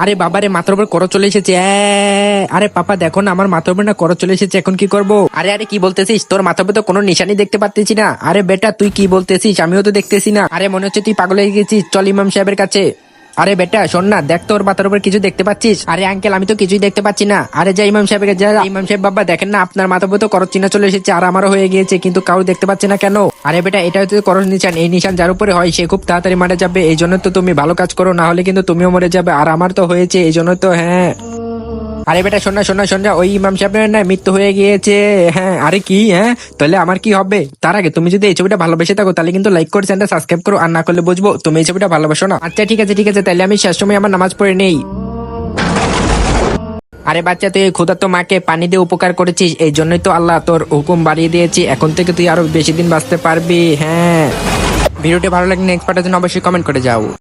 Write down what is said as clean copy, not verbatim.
আরে বাবারে, মাথার উপর করো চলে এসেছে। আরে পাপা দেখো না, আমার মাথার উপর না করো চলে এসেছে, এখন কি করব? আরে আরে কি বলতেছিস? তোর মাথার উপর তো কোনো নিশানি দেখতে পাচ্ছি না। আরে বেটা তুই কি বলতেছিস? আমিও তো দেখতেছি না। আরে মনে হচ্ছে তুই পাগল হয়ে গেছিস, চল ইমাম সাহেবের কাছে। আরে বেটা শোন না, দেখ তোর মাথার উপর কিছু দেখতে পাচ্ছিস? আরে আঙ্কেল আমি তো কিছুই দেখতে পাচ্ছি না। আরে যা ইমাম সাহেবের কাছে যা। ইমাম সাহেব বাবা দেখেন না, আপনার মাথার উপর তো করজ চিহ্ন চলে এসেছে, আর আমারও হয়ে গিয়েছে, কিন্তু কাউ দেখতে পাচ্ছে না কেন? আরে বেটা এটা হচ্ছে করজ নিশান, এই নিশান যার উপরে হয় সে খুব তাড়াতাড়ি মারা যাবে। এই জন্য তো তুমি ভালো কাজ করো, না হলে কিন্তু তুমিও মরে যাবে, আর আমার তো হয়েছে এই জন্য তো। হ্যাঁ আরে বেটা শোন না শোন না শোন না, ওই ইমাম সাহেবের না মৃত্যু হয়ে গিয়েছে। হ্যাঁ আরে কি? হ্যাঁ তাহলে আমার কি হবে? তার আগে তুমি যদি এই ছবিটা ভালোবেসে থাকো তাহলে কিন্তু লাইক করে চ্যানেলটা সাবস্ক্রাইব করো, আর না করলে বুঝবো তুমি এই ছবিটা ভালোবাসো না। আচ্ছা ঠিক আছে ঠিক আছে, তাহলে আমি শেষ সময় আমার নামাজ পড়ে নেই। আরে বাচ্চা তুই ক্ষুধার্ত মাকে পানি দিয়ে উপকার করেছিস, এই জন্যই তো আল্লাহ তোর হুকুম বাড়িয়ে দিয়েছি, এখন থেকে তুই আরো বেশি দিন বাঁচতে পারবি। হ্যাঁ ভিডিওটি ভালো লাগলে নেক্সট পার্টের জন্য অবশ্যই কমেন্ট করে যাও।